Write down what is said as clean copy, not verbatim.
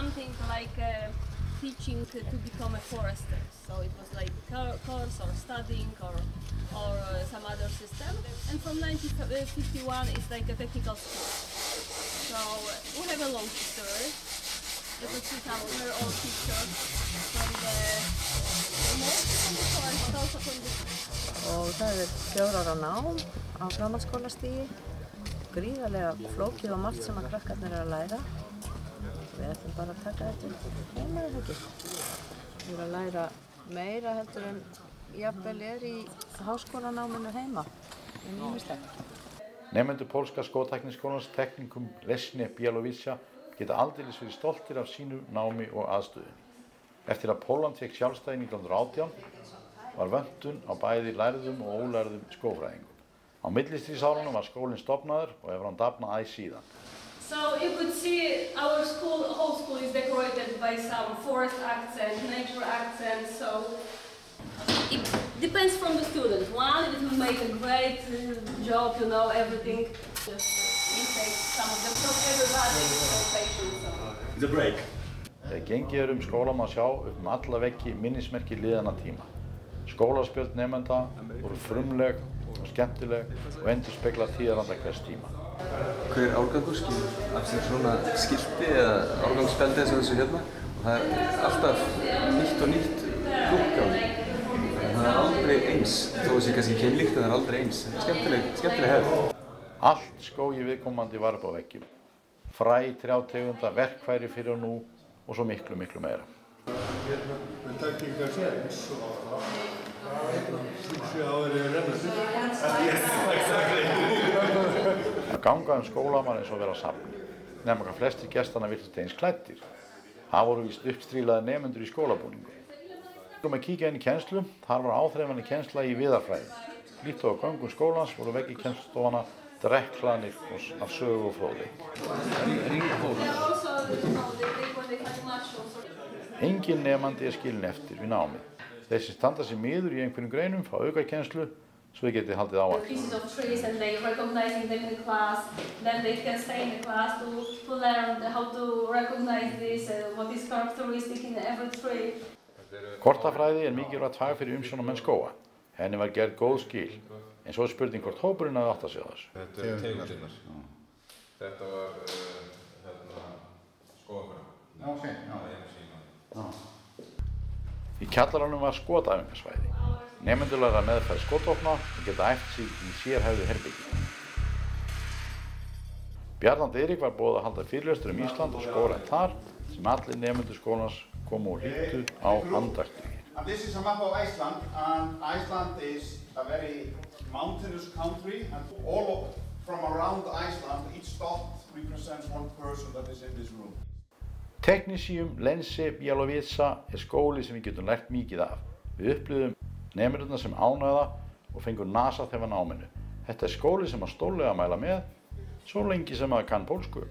something like teaching to become a forester. So it was like course or studying or some other system. And from 1951 it's like a technical school. So we have a long history. You can see some very old pictures from the most from the forest, but also from the Og það 4 ára nám á framhaldsskólastigi. Gríðarlega flókið og margt sem að krakkarnir að læra. Við ætlum bara að taka þetta heima eða ekki. Við erum að læra meira heldur en jafnvel í háskólanáminu heima. Ýmislegt. Nemendur pólska skótækniskólans Technikum Lesznie Białowieża geta aldeilis verið stoltir af sínu námi og aðstöðunni. Eftir að Pólland fékk sjálfstæði 1918 var vöntun á bæði lærðum og ólærðum skófræðingum. Á millistríðsárunum var skólinn stofnaður og hefur hann dafnað æ síðan. So you could see our school, whole school is decorated by some forest accent, nature accent, so it depends from the student. One, it will make a great job, you know, everything. Just intake some of them, not everybody is so patient. So. It's a break. Þegar gengið um skóla má sjá upp alla veggi minnismerki liðinna tíma. Skólaspjöld nemenda voru frumleg og skemmtileg og endurspegla tíðaranda hvers tíma. Hver árgangur skilur af sér svona skilti eða árgangsspjaldi eins og þessu hérna og það alltaf nýtt og nýtt lúk á því. Það aldrei eins, þó að sé kannski keimlíkt en það aldrei eins. Skemmtileg hefð. Allt skógi viðkomandi var upp á veggjum. Fræ, trjátegunda, verkfæri fyrir og nú og svo miklu meira. Að ganga skóla var eins og vera á safni, nema hvað flestir gestanna virtust eins klæddir. Það voru víst uppstrílaðir nemendur í skólabúningu. Við að kíkja inn í kennslu, þar var áþreifandi kennsla í viðarfræði. Líkt á göngum skólans voru veggir kennslustofana drekkhlaðnir af sögu og fróðleik. Enginn nemandi skilinn eftir við námið. Þeir sem standa sig miður í einhverjum greinum fá aukakennslu svo þið getið haldið áætlun. Pieces of trees and they recognizing them in the class. Then they can stay in the class to learn how to recognize this what is characteristic in every tree. Kortafræði mikilvægt fag fyrir umsjónarmenn skóga. Henni var gerð góð skil. En svo spurning hvort hópurinn hafði átt að segja þessu. Þetta tegundirnar. Þetta var skógafræði. Okay, Í kjallaranum var skotæfingasvæði. Nemendur læra meðferð skotvopna og geta æft sig í sérhæfðu herbyggi. Bjarnand Eirík var boðið að halda fyrirlestur Ísland og skógrækt þar sem allir nemendur skólans komu og hlýddu á andaktur. This is a map of Iceland, and Iceland is a very mountainous country, and all from around Iceland, each dot represents one person that is in this room. Technikum Lesznie Białowieża skóli sem við getum lært mikið af. Við upplifðum nemendurna sem ánægða og fengum nasaþef af náminu. Þetta skóli sem að stórlega mæla með, svo lengi sem að kann pólsku.